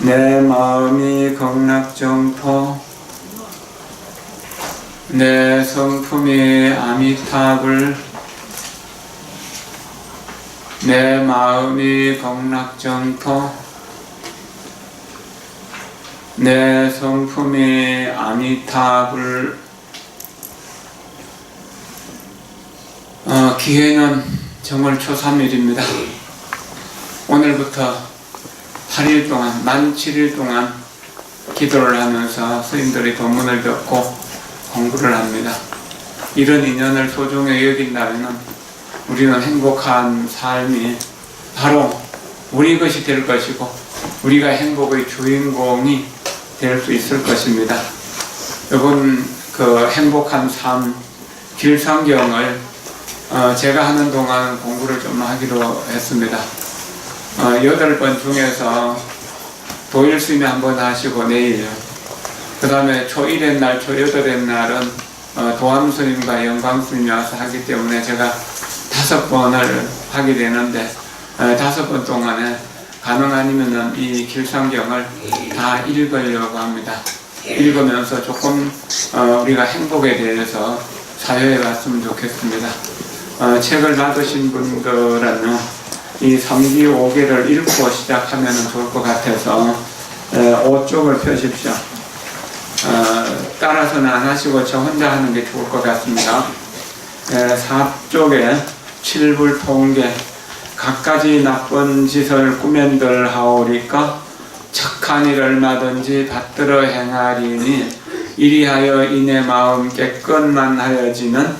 내 마음이 극락정토 내 성품이 아미타불 내 마음이 극락정토 내 성품이 아미타불. 기회는 정월 초3일입니다. 오늘부터 8일 동안, 만 7일 동안 기도를 하면서 스님들의 법문을 듣고 공부를 합니다. 이런 인연을 소중히 여긴다면 우리는 행복한 삶이 바로 우리 것이 될 것이고 우리가 행복의 주인공이 될 수 있을 것입니다. 이번 그 행복한 삶 길상경을 제가 하는 동안 공부를 좀 하기로 했습니다. 8번 중에서 도일 스님이 한번 하시고 내일, 그 다음에 초1의 날, 초8의 날은 도암 스님과 영광 스님이 와서 하기 때문에 제가 5번을 하게 되는데 5번 동안에 가능 아니면은 이 길상경을 다 읽으려고 합니다. 읽으면서 조금 우리가 행복에 대해서 사유해 봤으면 좋겠습니다. 책을 받으신 분들은 이 3기 5개를 읽고 시작하면 좋을 것 같아서 5쪽을 펴십시오. 따라서는 안 하시고 저 혼자 하는 게 좋을 것 같습니다. 4쪽에 칠불통계 갖가지 나쁜 짓을 꾸면들 하오리까 착한 일 얼마든지 받들어 행하리니 이리하여 이내 마음 깨끗만 하여지는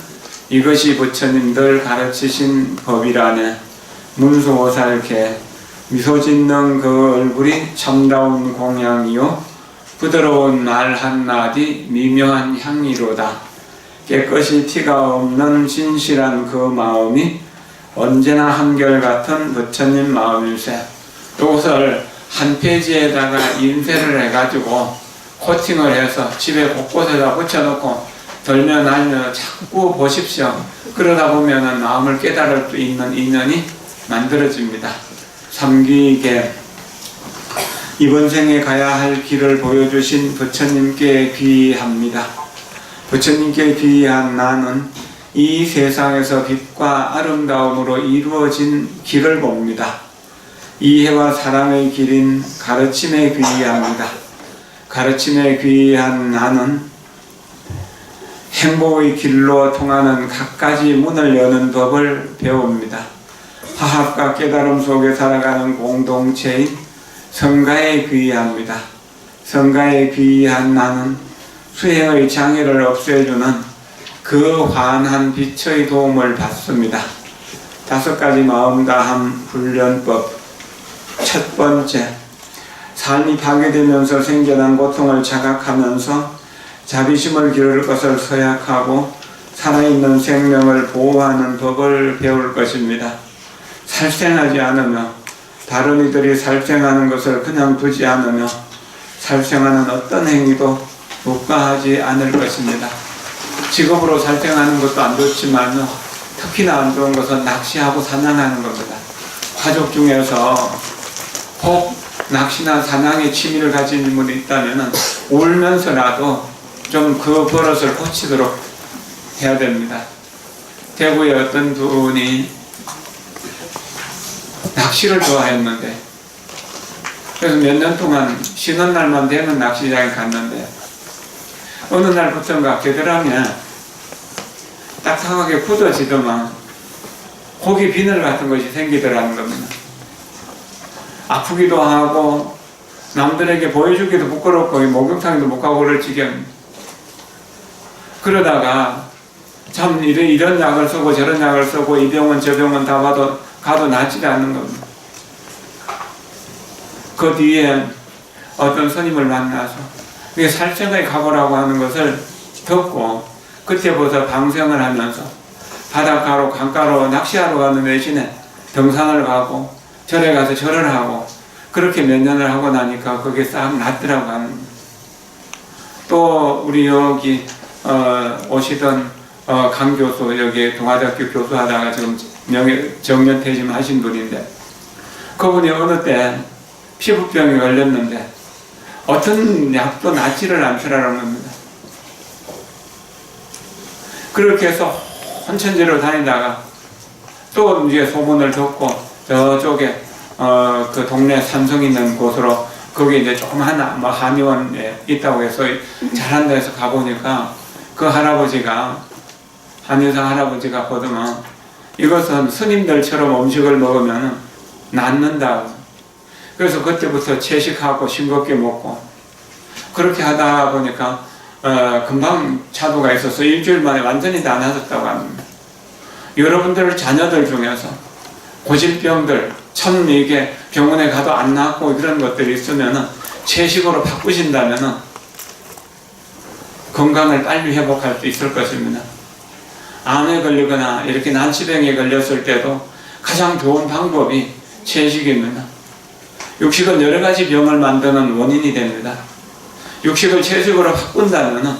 이것이 부처님들 가르치신 법이라네. 문수오살케 미소 짓는 그 얼굴이 참다운 공양이요 부드러운 말 한마디 미묘한 향이로다. 깨끗이 티가 없는 진실한 그 마음이 언제나 한결같은 부처님 마음일세. 이것을 한 페이지에다가 인쇄를 해가지고 코팅을 해서 집에 곳곳에다 붙여놓고 덜면 알면 자꾸 보십시오. 그러다 보면은 마음을 깨달을 수 있는 인연이 만들어집니다. 삼기계 이번 생에 가야 할 길을 보여주신 부처님께 귀의합니다. 부처님께 귀의한 나는 이 세상에서 빛과 아름다움으로 이루어진 길을 봅니다. 이해와 사랑의 길인 가르침에 귀의합니다. 가르침에 귀의한 나는 행복의 길로 통하는 갖가지 문을 여는 법을 배웁니다. 화합과 깨달음 속에 살아가는 공동체인 성가에 귀의합니다. 성가에 귀의한 나는 수행의 장애를 없애주는 그 환한 빛의 도움을 받습니다. 5가지 마음다함 훈련법. 첫 번째, 삶이 파괴되면서 생겨난 고통을 자각하면서 자비심을 기를 것을 서약하고 살아있는 생명을 보호하는 법을 배울 것입니다. 살생하지 않으며 다른 이들이 살생하는 것을 그냥 두지 않으며 살생하는 어떤 행위도 묵과하지 않을 것입니다. 직업으로 살생하는 것도 안 좋지만 특히나 안 좋은 것은 낚시하고 사냥하는 겁니다. 가족 중에서 혹 낚시나 사냥에 취미를 가진 분이 있다면 울면서라도 좀 그 버릇을 고치도록 해야 됩니다. 대구에 어떤 분이 낚시를 좋아했는데 그래서 몇 년 동안 쉬는 날만 되면 낚시장에 갔는데 어느 날부터인가 겨드랑이에 딱딱하게 굳어지더만 고기 비늘 같은 것이 생기더라는 겁니다. 아프기도 하고 남들에게 보여주기도 부끄럽고 목욕탕에도 못 가고 그럴 지경. 그러다가 참 이런 약을 쓰고 저런 약을 쓰고 이 병원 저 병원 다 가도 낫지 않는 겁니다. 그 뒤에 어떤 스님을 만나서 살생의 각오라고 하는 것을 듣고 그때부터 방생을 하면서 바닷가로 강가로 낚시하러 가는 대신에 등산을 가고 절에 가서 절을 하고 그렇게 몇 년을 하고 나니까 그게 싹 낫더라고 하는 거예요. 또 우리 여기 오시던 강 교수, 여기 동아대학교 교수하다가 지금 정년퇴임 하신 분인데 그분이 어느 때 피부병이 걸렸는데 어떤 약도 낫지를 않더라는 겁니다. 그렇게 해서 혼천지로 다니다가 또 이제 소문을 듣고 저쪽에 그 동네 산성 있는 곳으로 거기 이제 조그마한 뭐 한의원에 있다고 해서 잘한다 해서 가보니까 그 할아버지가 한의사 할아버지가 보더만 이것은 스님들처럼 음식을 먹으면 낫는다고. 그래서 그때부터 채식하고 싱겁게 먹고 그렇게 하다 보니까 금방 차도가 있어서 일주일 만에 완전히 다 나아졌다고 합니다. 여러분들 자녀들 중에서 고질병들 참 이게 병원에 가도 안 낫고 이런 것들이 있으면은 채식으로 바꾸신다면은 건강을 빨리 회복할 수 있을 것입니다. 암에 걸리거나 이렇게 난치병에 걸렸을 때도 가장 좋은 방법이 채식입니다. 육식은 여러 가지 병을 만드는 원인이 됩니다. 육식을 채식으로 바꾼다면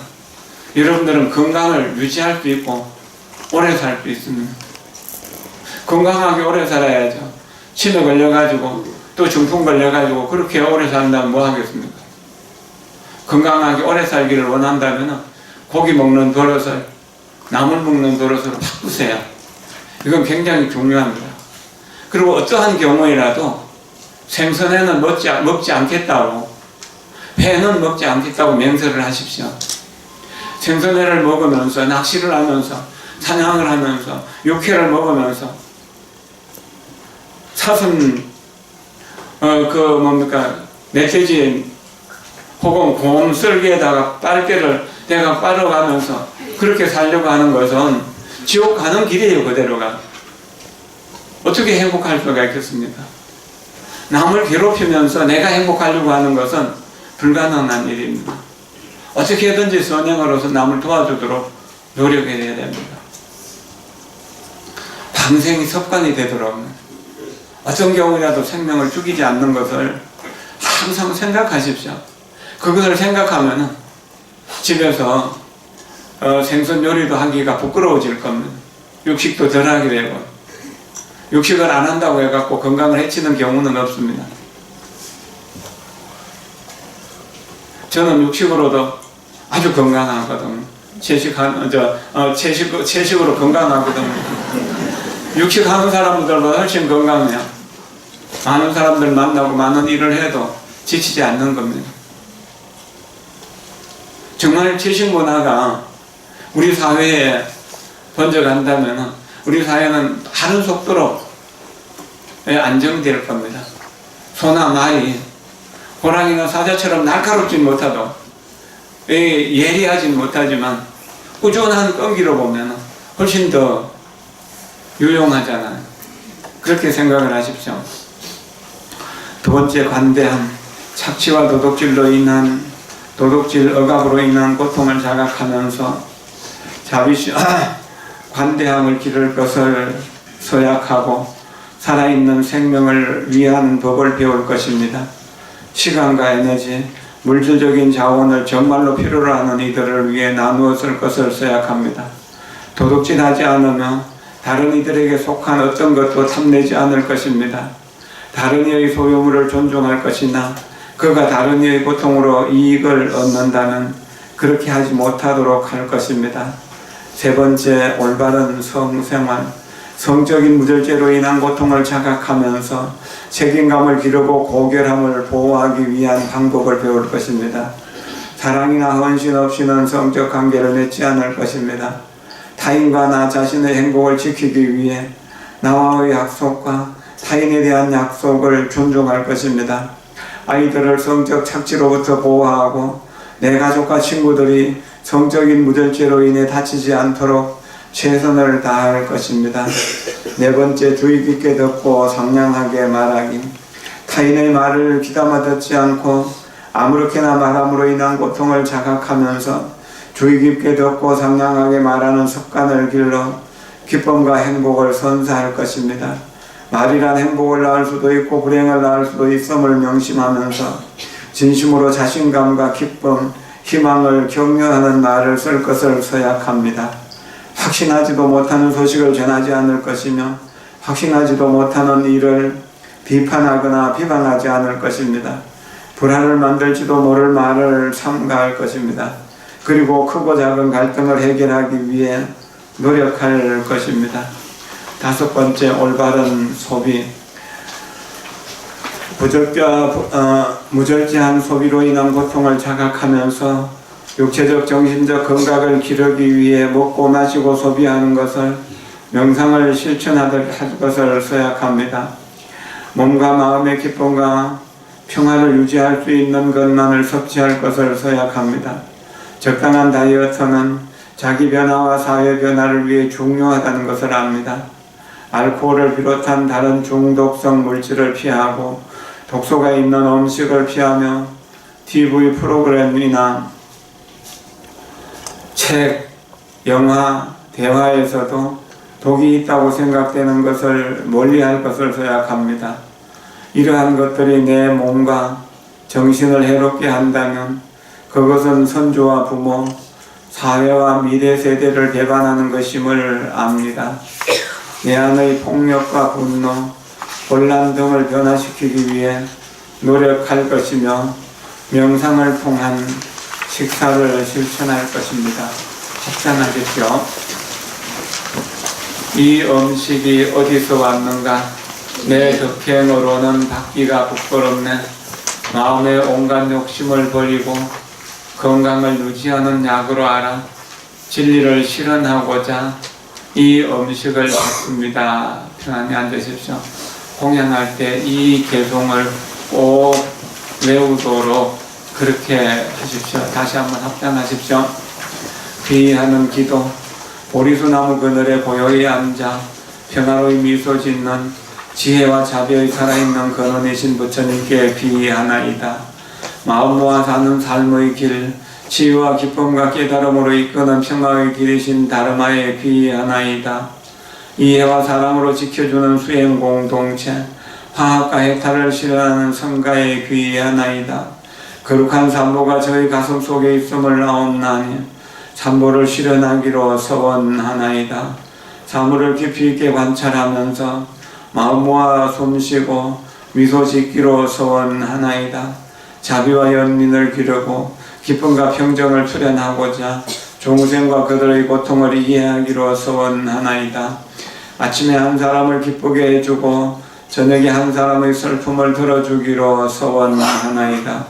여러분들은 건강을 유지할 수 있고 오래 살 수 있습니다. 건강하게 오래 살아야죠. 치매 걸려가지고 또 중풍 걸려가지고 그렇게 오래 산다면 뭐 하겠습니까? 건강하게 오래 살기를 원한다면 고기 먹는 버릇을 나물 먹는 버릇으로 바꾸세요. 이건 굉장히 중요합니다. 그리고 어떠한 경우에라도 생선회는 먹지 않겠다고, 회는 먹지 않겠다고 맹세를 하십시오. 생선회를 먹으면서 낚시를 하면서 사냥을 하면서 육회를 먹으면서 사슴 멧돼지 혹은 곰 쓸개에다가 빨대를 내가 빨아가면서 그렇게 살려고 하는 것은 지옥 가는 길이에요. 그대로가 어떻게 행복할 수가 있겠습니까? 남을 괴롭히면서 내가 행복하려고 하는 것은 불가능한 일입니다. 어떻게든지 선행으로서 남을 도와주도록 노력해야 됩니다. 방생이 습관이 되도록 어떤 경우라도 생명을 죽이지 않는 것을 항상 생각하십시오. 그것을 생각하면 집에서 생선 요리도 하기가 부끄러워질 겁니다. 육식도 덜 하게 되고 육식을 안 한다고 해갖고 건강을 해치는 경우는 없습니다. 저는 육식으로도 아주 건강하거든요. 채식으로 건강하거든요. 육식하는 사람들보다 훨씬 건강해요. 많은 사람들 만나고 많은 일을 해도 지치지 않는 겁니다. 정말 채식 문화가 우리 사회에 번져간다면 우리 사회는 다른 속도로 안정될 겁니다. 소나 말이 호랑이나 사자처럼 날카롭지 못하도 예리하지 못하지만 꾸준한 끈기로 보면 훨씬 더 유용하잖아요. 그렇게 생각을 하십시오. 두 번째, 관대함. 착취와 도둑질 억압으로 인한 고통을 자각하면서 관대함을 기를 것을 서약하고 살아있는 생명을 위한 법을 배울 것입니다. 시간과 에너지, 물질적인 자원을 정말로 필요로 하는 이들을 위해 나누어 쓸 것을 서약합니다. 도둑질하지 않으며 다른 이들에게 속한 어떤 것도 탐내지 않을 것입니다. 다른 이의 소유물을 존중할 것이나 그가 다른 이의 고통으로 이익을 얻는다면 그렇게 하지 못하도록 할 것입니다. 세 번째, 올바른 성생활. 성적인 무절제로 인한 고통을 자각하면서 책임감을 기르고 고결함을 보호하기 위한 방법을 배울 것입니다. 사랑이나 헌신 없이는 성적 관계를 맺지 않을 것입니다. 타인과 나 자신의 행복을 지키기 위해 나와의 약속과 타인에 대한 약속을 존중할 것입니다. 아이들을 성적 착취로부터 보호하고 내 가족과 친구들이 성적인 무절제로 인해 다치지 않도록 최선을 다할 것입니다. 네 번째, 주의 깊게 듣고 상냥하게 말하기. 타인의 말을 귀담아 듣지 않고 아무렇게나 말함으로 인한 고통을 자각하면서 주의 깊게 듣고 상냥하게 말하는 습관을 길러 기쁨과 행복을 선사할 것입니다. 말이란 행복을 낳을 수도 있고 불행을 낳을 수도 있음을 명심하면서 진심으로 자신감과 기쁨, 희망을 격려하는 말을 쓸 것을 서약합니다. 확신하지도 못하는 소식을 전하지 않을 것이며 확신하지도 못하는 일을 비판하거나 비방하지 않을 것입니다. 불화를 만들지도 모를 말을 삼가할 것입니다. 그리고 크고 작은 갈등을 해결하기 위해 노력할 것입니다. 다섯 번째, 올바른 소비. 무절제한 소비로 인한 고통을 자각하면서 육체적, 정신적 건강을 기르기 위해 먹고 마시고 소비하는 것을, 명상을 실천할 것을 서약합니다. 몸과 마음의 기쁨과 평화를 유지할 수 있는 것만을 섭취할 것을 서약합니다. 적당한 다이어트는 자기 변화와 사회 변화를 위해 중요하다는 것을 압니다. 알코올을 비롯한 다른 중독성 물질을 피하고 독소가 있는 음식을 피하며 TV 프로그램이나 책, 영화, 대화에서도 독이 있다고 생각되는 것을 멀리할 것을 서약합니다. 이러한 것들이 내 몸과 정신을 해롭게 한다면 그것은 선조와 부모, 사회와 미래 세대를 배반하는 것임을 압니다. 내 안의 폭력과 분노, 혼란 등을 변화시키기 위해 노력할 것이며 명상을 통한 식사를 실천할 것입니다. 합산하십시오. 이 음식이 어디서 왔는가? 내 덕행으로는 받기가 부끄럽네. 마음의 온갖 욕심을 버리고 건강을 유지하는 약으로 알아 진리를 실현하고자 이 음식을 받습니다. 편안히 앉으십시오. 공양할 때 이 개송을 꼭 외우도록 그렇게 하십시오. 다시 한번 합장하십시오. 귀의하는 기도. 보리수나무 그늘에 고요히 앉아 평화로이 미소 짓는 지혜와 자비의 살아있는 근원이신 부처님께 귀의하나이다. 마음 모아 사는 삶의 길, 치유와 기쁨과 깨달음으로 이끄는 평화의 길이신 다르마에 귀의하나이다. 이해와 사랑으로 지켜주는 수행 공동체, 화합과 해탈을 실현하는 성가에 귀의하나이다. 거룩한 산보가 저희 가슴 속에 있음을 아옵나니 산보를 실현하기로 서원하나이다. 사물을 깊이 있게 관찰하면서 마음 모아 숨쉬고 미소 짓기로 서원하나이다. 자비와 연민을 기르고 기쁨과 평정을 출현하고자 중생과 그들의 고통을 이해하기로 서원하나이다. 아침에 한 사람을 기쁘게 해주고 저녁에 한 사람의 슬픔을 들어주기로 서원하나이다.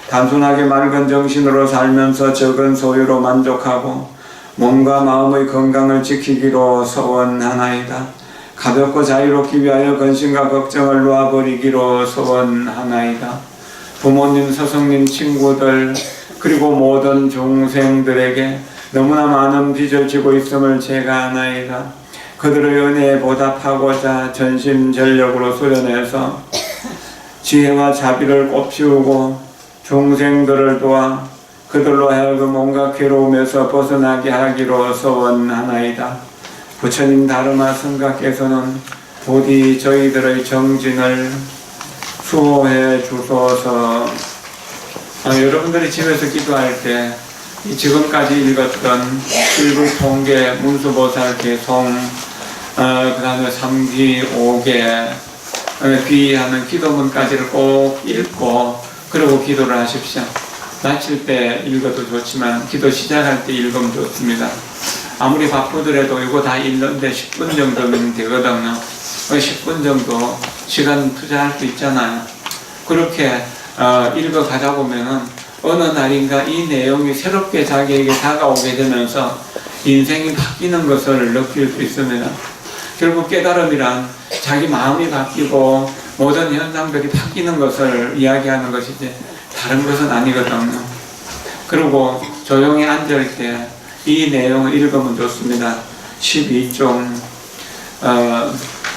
단순하게 맑은 정신으로 살면서 적은 소유로 만족하고 몸과 마음의 건강을 지키기로 서원하나이다. 가볍고 자유롭기 위하여 근심과 걱정을 놓아버리기로 서원하나이다. 부모님, 스승님, 친구들 그리고 모든 중생들에게 너무나 많은 빚을 지고 있음을 제가 아나이다. 그들의 은혜에 보답하고자 전심전력으로 수련해서 지혜와 자비를 꽃피우고 중생들을 도와 그들로 하여금 온갖 괴로움에서 벗어나게 하기로 서원하나이다. 부처님 다르마 성가께서는 부디 저희들의 정진을 수호해 주소서. 여러분들이 집에서 기도할 때 지금까지 읽었던 일불통계, 문수보살 개송, 그 다음에 삼기 5개, 귀의하는 기도문까지를 꼭 읽고 그리고 기도를 하십시오. 마칠 때 읽어도 좋지만 기도 시작할 때 읽으면 좋습니다. 아무리 바쁘더라도 이거 다 읽는데 10분 정도면 되거든요. 10분 정도 시간 투자할 수 있잖아요. 그렇게 읽어 가다 보면은 어느 날인가 이 내용이 새롭게 자기에게 다가오게 되면서 인생이 바뀌는 것을 느낄 수 있습니다. 결국 깨달음이란 자기 마음이 바뀌고 모든 현상들이 바뀌는 것을 이야기하는 것이지 다른 것은 아니거든요. 그리고 조용히 앉을 때 이 내용을 읽으면 좋습니다. 12종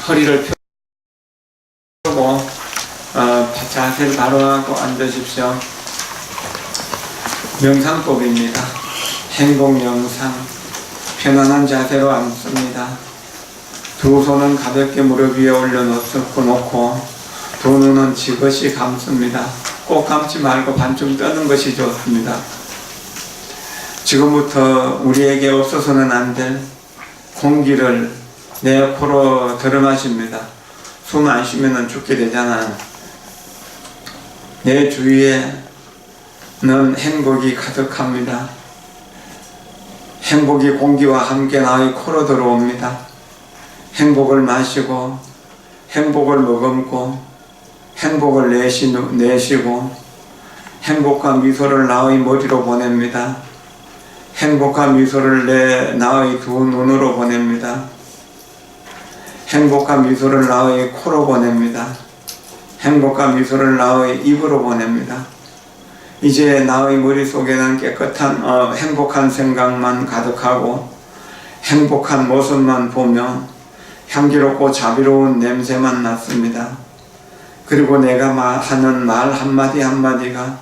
허리를 펴고 자세를 바로 하고 앉으십시오. 명상법입니다. 행복명상. 편안한 자세로 앉습니다. 두 손은 가볍게 무릎 위에 올려놓고 두 눈은 지그시 감습니다. 꼭 감지 말고 반쯤 떠는 것이 좋습니다. 지금부터 우리에게 없어서는 안 될 공기를 내 코로 들어마십니다. 숨 안 쉬면 죽게 되잖아요. 내 주위에는 행복이 가득합니다. 행복이 공기와 함께 나의 코로 들어옵니다. 행복을 마시고 행복을 머금고 행복을 내쉬고 행복한 미소를 나의 머리로 보냅니다. 행복한 미소를 나의 두 눈으로 보냅니다. 행복한 미소를 나의 코로 보냅니다. 행복한 미소를 나의 입으로 보냅니다. 이제 나의 머릿속에는 깨끗한 행복한 생각만 가득하고 행복한 모습만 보며 향기롭고 자비로운 냄새만 났습니다. 그리고 내가 하는 말 한마디 한마디가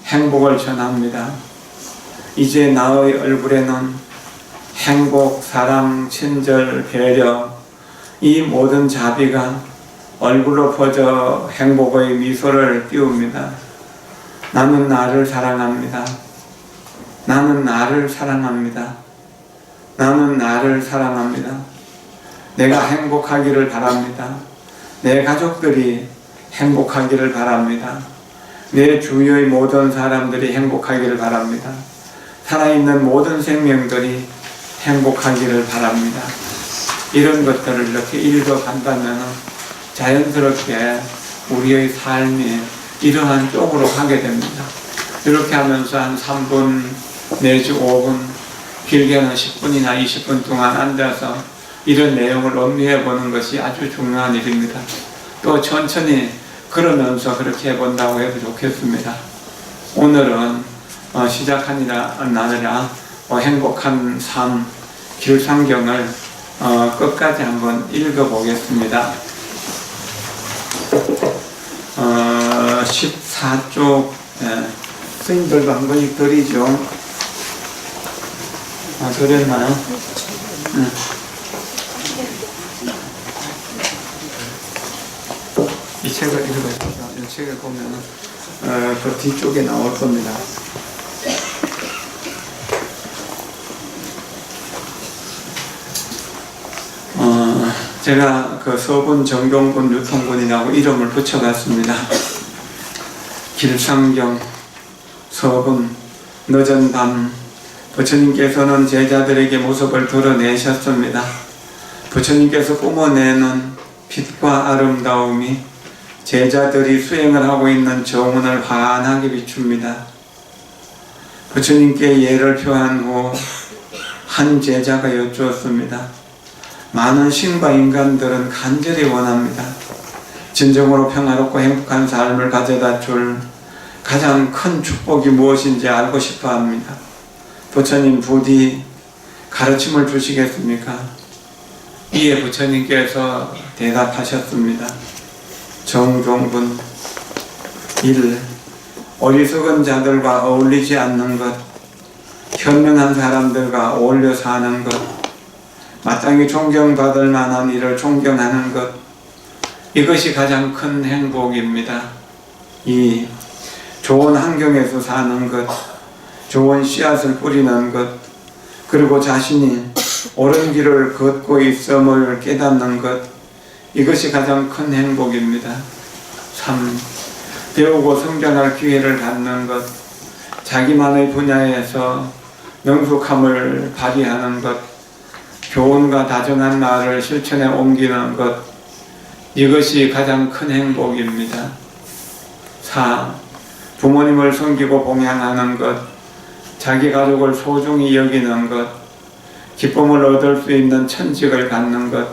행복을 전합니다. 이제 나의 얼굴에는 행복, 사랑, 친절, 배려, 이 모든 자비가 얼굴로 퍼져 행복의 미소를 띄웁니다. 나는 나를 사랑합니다. 나는 나를 사랑합니다. 나는 나를 사랑합니다. 내가 행복하기를 바랍니다. 내 가족들이 행복하기를 바랍니다. 내 주위의 모든 사람들이 행복하기를 바랍니다. 살아있는 모든 생명들이 행복하기를 바랍니다. 이런 것들을 이렇게 읽어간다면 자연스럽게 우리의 삶이 이러한 쪽으로 가게 됩니다. 이렇게 하면서 한 3분 내지 5분, 길게는 10분이나 20분 동안 앉아서 이런 내용을 음미해 보는 것이 아주 중요한 일입니다. 또 천천히 걸으면서 그렇게 해본다고 해도 좋겠습니다. 오늘은 시작하니라 행복한 삶 길상경을 끝까지 한번 읽어보겠습니다. 14쪽 스님들도 한 번씩 드리죠. 드렸나요? 이 책을 읽어보죠. 이 책을 보면 그 뒤쪽에 나올 겁니다. 제가 그 서분, 정경분, 유통분이라고 이름을 붙여봤습니다. 길상경, 서분, 늦은 밤, 부처님께서는 제자들에게 모습을 드러내셨습니다. 부처님께서 뿜어내는 빛과 아름다움이 제자들이 수행을 하고 있는 정운을 환하게 비춥니다. 부처님께 예를 표한 후 한 제자가 여쭈었습니다. 많은 신과 인간들은 간절히 원합니다. 진정으로 평화롭고 행복한 삶을 가져다 줄 가장 큰 축복이 무엇인지 알고 싶어 합니다. 부처님 부디 가르침을 주시겠습니까? 이에 부처님께서 대답하셨습니다. 정종분 1. 어리석은 자들과 어울리지 않는 것, 현명한 사람들과 어울려 사는 것, 마땅히 존경받을 만한 일을 존경하는 것, 이것이 가장 큰 행복입니다. 2. 좋은 환경에서 사는 것, 좋은 씨앗을 뿌리는 것, 그리고 자신이 옳은 길을 걷고 있음을 깨닫는 것, 이것이 가장 큰 행복입니다. 3. 배우고 성장할 기회를 갖는 것, 자기만의 분야에서 능숙함을 발휘하는 것, 교훈과 다정한 말을 실천에 옮기는 것, 이것이 가장 큰 행복입니다. 4. 부모님을 섬기고 봉양하는 것, 자기 가족을 소중히 여기는 것, 기쁨을 얻을 수 있는 천직을 갖는 것,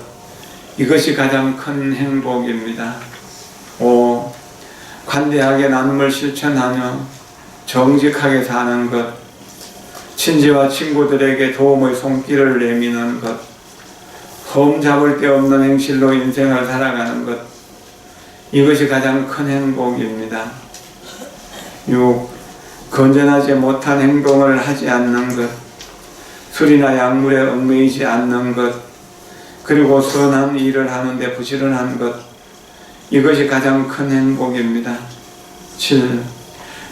이것이 가장 큰 행복입니다. 5. 관대하게 나눔을 실천하며 정직하게 사는 것, 친지와 친구들에게 도움의 손길을 내미는 것, 흠잡을 데 없는 행실로 인생을 살아가는 것, 이것이 가장 큰 행복입니다. 6. 건전하지 못한 행동을 하지 않는 것, 술이나 약물에 얽매이지 않는 것, 그리고 선한 일을 하는데 부지런한 것, 이것이 가장 큰 행복입니다. 7.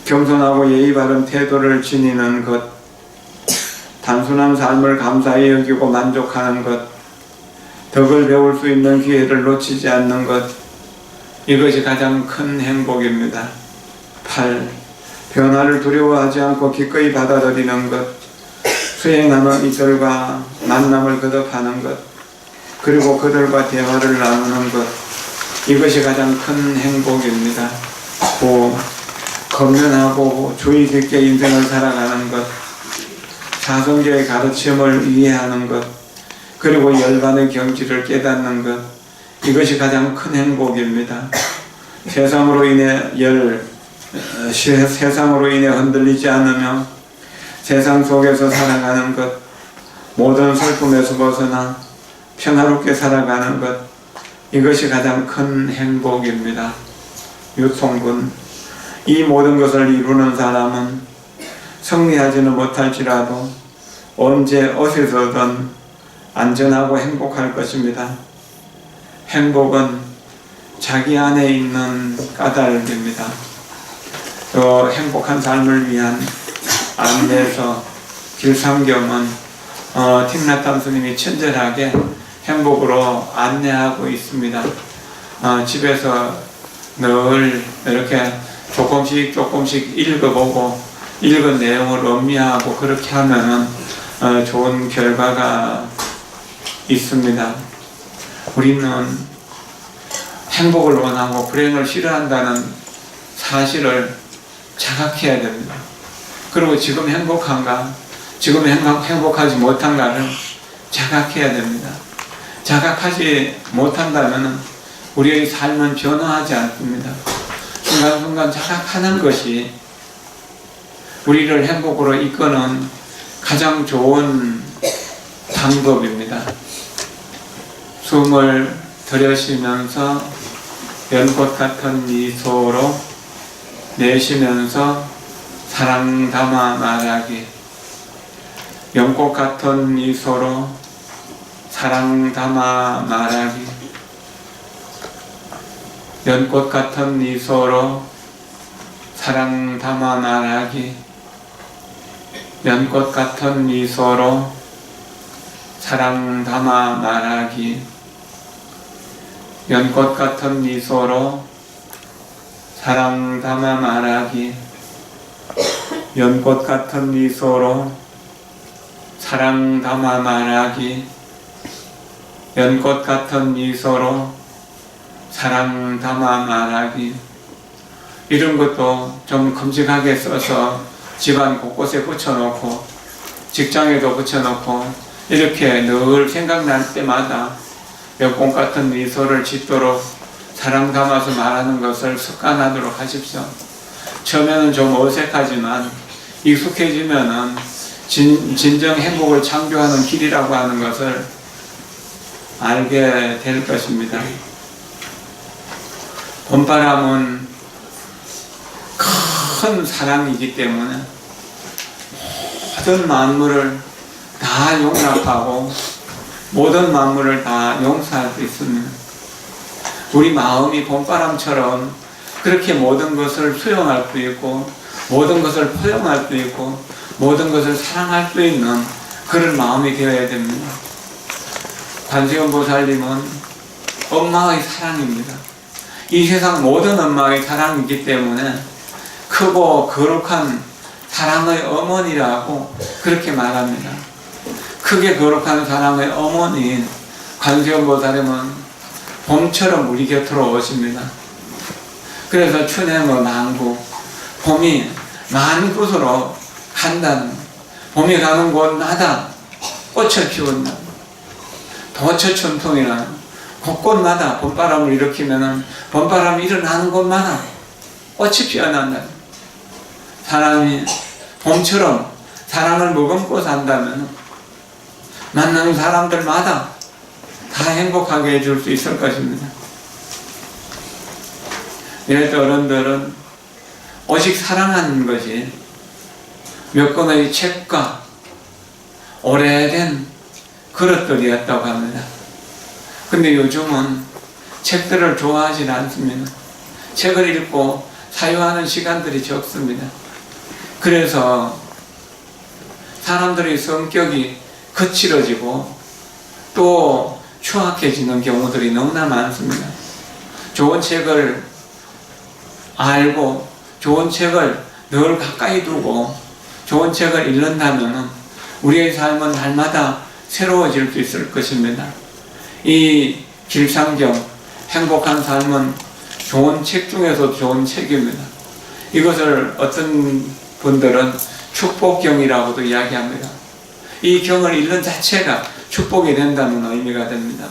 겸손하고 예의 바른 태도를 지니는 것, 단순한 삶을 감사히 여기고 만족하는 것, 덕을 배울 수 있는 기회를 놓치지 않는 것, 이것이 가장 큰 행복입니다. 8. 변화를 두려워하지 않고 기꺼이 받아들이는 것, 수행하는 이들과 만남을 거듭하는 것, 그리고 그들과 대화를 나누는 것, 이것이 가장 큰 행복입니다. 9. 건면하고 주의 깊게 인생을 살아가는 것, 사성제의 가르침을 이해하는 것, 그리고 열반의 경지를 깨닫는 것, 이것이 가장 큰 행복입니다. 세상으로 인해 흔들리지 않으며 세상 속에서 살아가는 것, 모든 슬픔에서 벗어나 평화롭게 살아가는 것, 이것이 가장 큰 행복입니다. 유통분. 이 모든 것을 이루는 사람은 승리하지는 못할지라도 언제 어디서든 안전하고 행복할 것입니다. 행복은 자기 안에 있는 까닭입니다. 행복한 삶을 위한 안내서 길삼경은 틱나탐 스님이 친절하게 행복으로 안내하고 있습니다. 집에서 늘 이렇게 조금씩 읽어보고 읽은 내용을 음미하고 그렇게 하면은 좋은 결과가 있습니다. 우리는 행복을 원하고 불행을 싫어한다는 사실을 자각해야 됩니다. 그리고 지금 행복한가, 지금 행복하지 못한가를 자각해야 됩니다. 자각하지 못한다면 우리의 삶은 변화하지 않습니다. 순간순간 자각하는 것이 우리를 행복으로 이끄는 가장 좋은 방법입니다. 숨을 들여쉬면서 연꽃 같은 미소로 내쉬면서 사랑 담아 말하기. 연꽃 같은 미소로 사랑 담아 말하기. 연꽃 같은 미소로 사랑 담아 말하기. 연꽃 같은 미소로 사랑 담아 말하기. 연꽃 같은 미소로 사랑 담아 말하기. 연꽃 같은 미소로 사랑 담아 말하기. 연꽃 같은 미소로 사랑 담아 말하기. 이런 것도 좀 큼직하게 써서 집안 곳곳에 붙여놓고 직장에도 붙여놓고 이렇게 늘 생각날 때마다 연꽃 같은 미소를 짓도록 사랑 담아서 말하는 것을 습관하도록 하십시오. 처음에는 좀 어색하지만 익숙해지면은 진정 행복을 창조하는 길이라고 하는 것을 알게 될 것입니다. 봄바람은 큰 사랑이기 때문에 모든 만물을 다 용납하고 모든 만물을 다 용서할 수 있습니다. 우리 마음이 봄바람처럼 그렇게 모든 것을 수용할 수 있고 모든 것을 포용할 수 있고 모든 것을 사랑할 수 있는 그런 마음이 되어야 됩니다. 관세음보살님은 엄마의 사랑입니다. 이 세상 모든 엄마의 사랑이기 때문에 크고 거룩한 사랑의 어머니라고 그렇게 말합니다. 크게 거룩한 사랑의 어머니인 관세음보살님은 봄처럼 우리 곁으로 오십니다. 그래서 춘해무 만국, 봄이 많은 곳으로 간다는, 봄이 가는 곳마다 꽃을 피운다. 도처춘풍이라는 곳곳마다 봄바람을 일으키면은 봄바람이 일어나는 곳마다 꽃이 피어난다. 사람이 봄처럼 사랑을 머금고 산다면 만나는 사람들마다 다 행복하게 해줄 수 있을 것입니다. 옛 어른들은 오직 사랑하는 것이 몇 권의 책과 오래된 그릇들이었다고 합니다. 근데 요즘은 책들을 좋아하지 않습니다. 책을 읽고 사유하는 시간들이 적습니다. 그래서 사람들의 성격이 거칠어지고 또 추악해지는 경우들이 너무나 많습니다. 좋은 책을 알고 좋은 책을 늘 가까이 두고 좋은 책을 읽는다면 우리의 삶은 날마다 새로워질 수 있을 것입니다. 이 길상경, 행복한 삶은 좋은 책 중에서 좋은 책입니다. 이것을 어떤 분들은 축복경이라고도 이야기합니다. 이 경을 읽는 자체가 축복이 된다는 의미가 됩니다.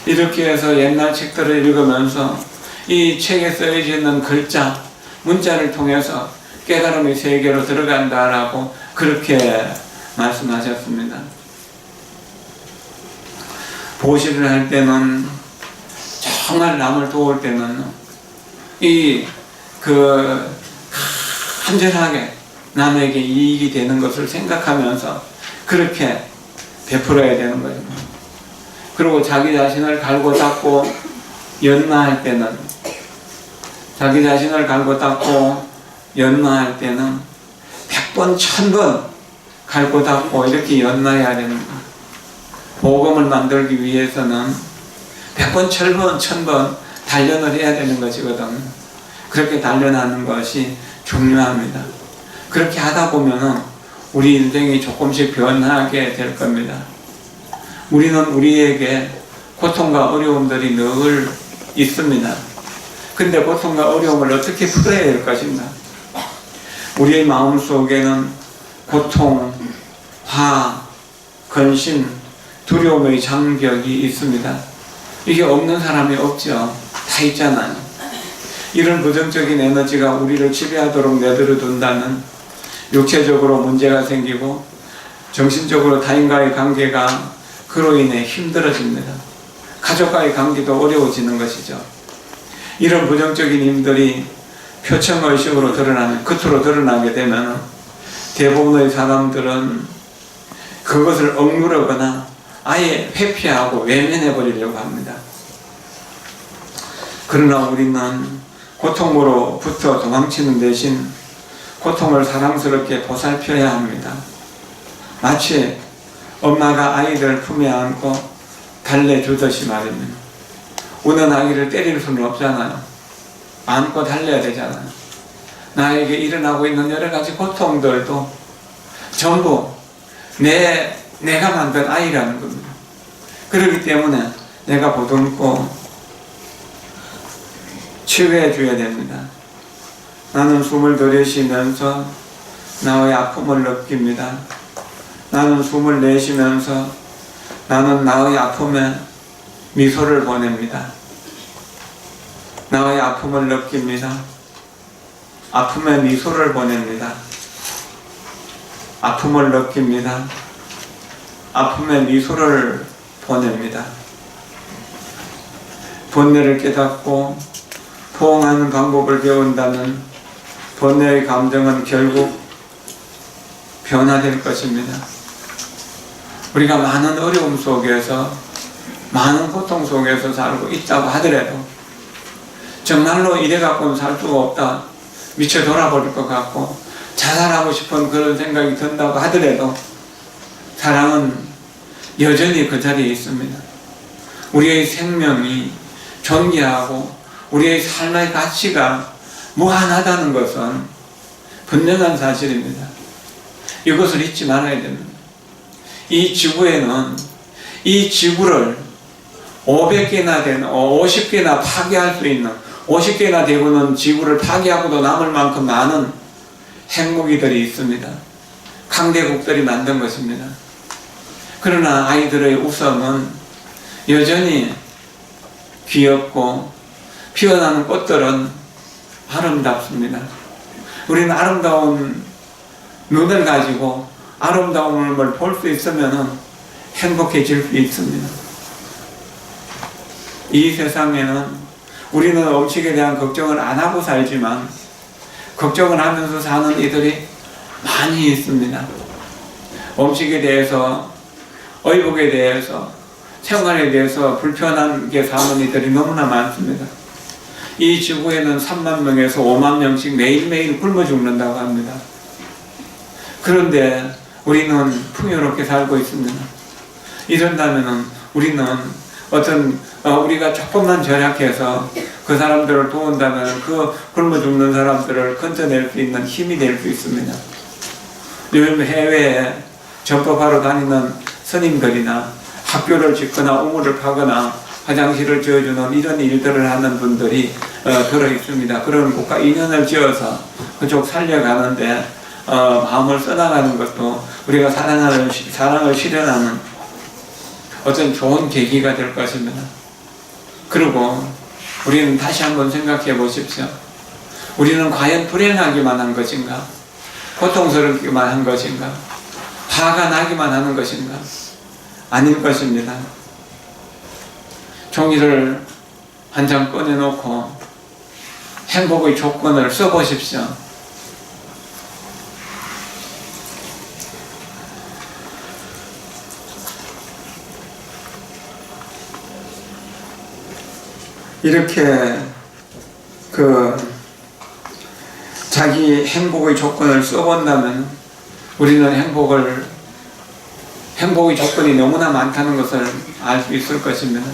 이렇게 해서 옛날 책들을 읽으면서 이 책에 쓰여져 있는 글자, 문자를 통해서 깨달음의 세계로 들어간다라고 그렇게 말씀하셨습니다. 보시를 할 때는, 정말 남을 도울 때는 간절하게 남에게 이익이 되는 것을 생각하면서 그렇게 베풀어야 되는 거죠. 그리고 자기 자신을 갈고 닦고 연마할 때는, 자기 자신을 갈고 닦고 연마할 때는 100번, 1000번 갈고 닦고 이렇게 연마해야 되는 거예요. 복음을 만들기 위해서는 100번, 1000번, 1000번 단련을 해야 되는 것이거든요. 그렇게 단련하는 것이 중요합니다. 그렇게 하다 보면 우리 인생이 조금씩 변하게 될 겁니다. 우리는 우리에게 고통과 어려움들이 늘 있습니다. 근데 고통과 어려움을 어떻게 풀어야 될 것인가? 우리의 마음 속에는 고통, 화, 근심, 두려움의 장벽이 있습니다. 이게 없는 사람이 없죠. 다 있잖아요. 이런 부정적인 에너지가 우리를 지배하도록 내버려 둔다면 육체적으로 문제가 생기고 정신적으로 타인과의 관계가 그로 인해 힘들어집니다. 가족과의 관계도 어려워지는 것이죠. 이런 부정적인 힘들이 표층의식으로 드러나면, 겉으로 드러나게 되면 대부분의 사람들은 그것을 억누르거나 아예 회피하고 외면해 버리려고 합니다. 그러나 우리는 고통으로부터 도망치는 대신 고통을 사랑스럽게 보살펴야 합니다. 마치 엄마가 아이를 품에 안고 달래주듯이 말입니다. 우는 아기를 때릴 수는 없잖아요. 안고 달래야 되잖아요. 나에게 일어나고 있는 여러 가지 고통들도 전부 내가 만든 아이라는 겁니다. 그렇기 때문에 내가 보듬고 치유해 줘야 됩니다. 나는 숨을 들이쉬면서 나의 아픔을 느낍니다. 나는 숨을 내쉬면서 나는 나의 아픔에 미소를 보냅니다. 나의 아픔을 느낍니다. 아픔에 미소를 보냅니다. 아픔을 느낍니다. 아픔에 미소를 보냅니다. 번뇌를 깨닫고 포옹하는 방법을 배운다면 번뇌의 감정은 결국 변화될 것입니다. 우리가 많은 어려움 속에서, 많은 고통 속에서 살고 있다고 하더라도 정말로 이래 갖고는 살 수가 없다, 미쳐 돌아버릴 것 같고 자살하고 싶은 그런 생각이 든다고 하더라도 사랑은 여전히 그 자리에 있습니다. 우리의 생명이 존귀하고 우리의 삶의 가치가 무한하다는 것은 분명한 사실입니다. 이것을 잊지 말아야 됩니다. 이 지구에는 이 지구를 500개나 되는, 50개나 파괴할 수 있는, 50개나 되고는 지구를 파괴하고도 남을 만큼 많은 핵무기들이 있습니다. 강대국들이 만든 것입니다. 그러나 아이들의 웃음은 여전히 귀엽고 피어나는 꽃들은 아름답습니다. 우리는 아름다운 눈을 가지고 아름다움을 볼 수 있으면 행복해질 수 있습니다. 이 세상에는 우리는 음식에 대한 걱정을 안 하고 살지만 걱정을 하면서 사는 이들이 많이 있습니다. 음식에 대해서, 의복에 대해서, 생활에 대해서 불편하게 사는 이들이 너무나 많습니다. 이 지구에는 3만 명에서 5만 명씩 매일매일 굶어 죽는다고 합니다. 그런데 우리는 풍요롭게 살고 있습니다. 이런다면 우리는 우리가 조금만 절약해서 그 사람들을 도운다면 그 굶어 죽는 사람들을 건져낼 수 있는 힘이 될 수 있습니다. 요즘 해외에 전법하러 다니는 스님들이나 학교를 짓거나 우물을 파거나 화장실을 지어주는 이런 일들을 하는 분들이 들어 있습니다. 그런 국가 인연을 지어서 그쪽 살려가는데 마음을 써나가는 것도 우리가 사랑을 실현하는 어떤 좋은 계기가 될 것입니다. 그리고 우리는 다시 한번 생각해 보십시오. 우리는 과연 불행하기만 한 것인가? 고통스럽기만 한 것인가? 화가 나기만 하는 것인가? 아닐 것입니다. 종이를 한 장 꺼내놓고 행복의 조건을 써보십시오. 이렇게 자기 행복의 조건을 써본다면 우리는 행복의 조건이 너무나 많다는 것을 알 수 있을 것입니다.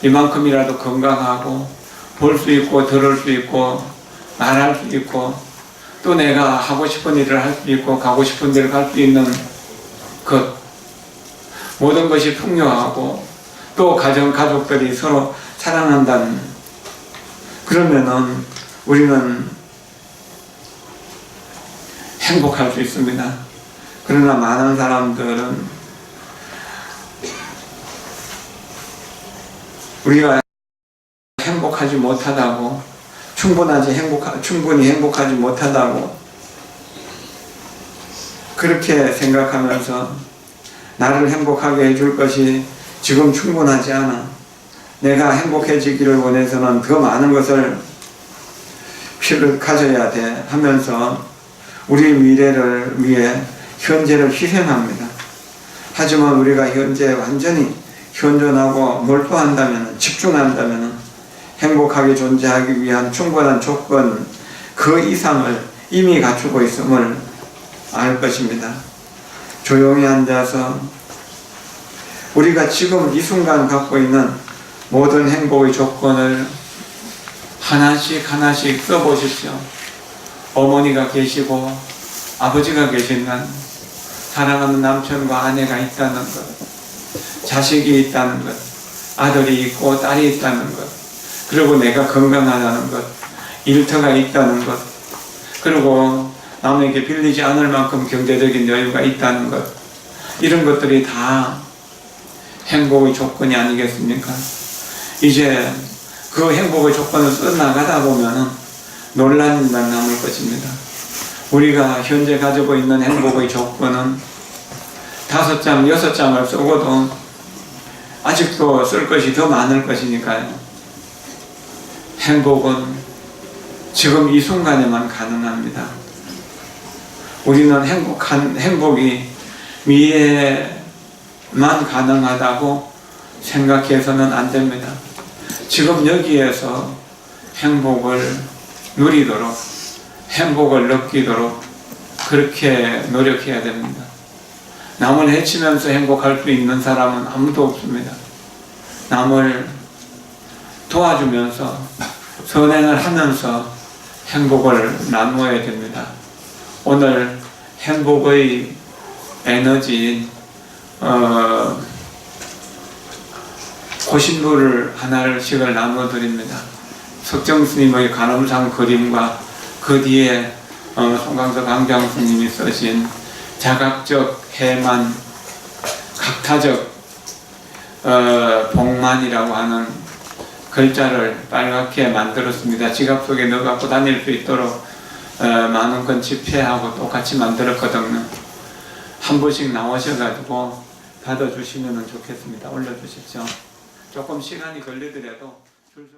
이만큼이라도 건강하고 볼 수 있고 들을 수 있고 말할 수 있고 또 내가 하고 싶은 일을 할 수 있고 가고 싶은 데를 갈 수 있는 것, 모든 것이 풍요하고 또 가족들이 서로 사랑한다는, 그러면은 우리는 행복할 수 있습니다. 그러나 많은 사람들은 우리가 행복하지 못하다고, 충분히 행복하지 못하다고 그렇게 생각하면서 나를 행복하게 해줄 것이 지금 충분하지 않아, 내가 행복해지기를 원해서는 더 많은 것을 가져야 돼 하면서 우리 미래를 위해 현재를 희생합니다. 하지만 우리가 현재에 완전히 현존하고 몰두한다면, 집중한다면 행복하게 존재하기 위한 충분한 조건 그 이상을 이미 갖추고 있음을 알 것입니다. 조용히 앉아서 우리가 지금 이 순간 갖고 있는 모든 행복의 조건을 하나씩 써보십시오. 어머니가 계시고 아버지가 계시는, 사랑하는 남편과 아내가 있다는 것, 자식이 있다는 것, 아들이 있고 딸이 있다는 것, 그리고 내가 건강하다는 것, 일터가 있다는 것, 그리고 남에게 빌리지 않을 만큼 경제적인 여유가 있다는 것, 이런 것들이 다 행복의 조건이 아니겠습니까? 이제 그 행복의 조건을 써나가다 보면은 놀라는 일만 남을 것입니다. 우리가 현재 가지고 있는 행복의 조건은 5장, 6장을 쓰고도 아직도 쓸 것이 더 많을 것이니까요. 행복은 지금 이 순간에만 가능합니다. 우리는 행복이 미래에만 가능하다고 생각해서는 안 됩니다. 지금 여기에서 행복을 누리도록, 행복을 느끼도록 그렇게 노력해야 됩니다. 남을 해치면서 행복할 수 있는 사람은 아무도 없습니다. 남을 도와주면서 선행을 하면서 행복을 나누어야 됩니다. 오늘 행복의 에너지인 고신부를 하나씩을 나눠드립니다. 석정스님의 관음상 그림과 그 뒤에 송광석 강장스님이 쓰신 자각적 해만, 각타적 복만이라고 하는 글자를 빨갛게 만들었습니다. 지갑 속에 넣어 갖고 다닐 수 있도록 많은 건 집회하고 똑같이 만들었거든요. 한 번씩 나오셔가지고 받아주시면 좋겠습니다. 올려주십시오. 조금 시간이 걸리더라도 줄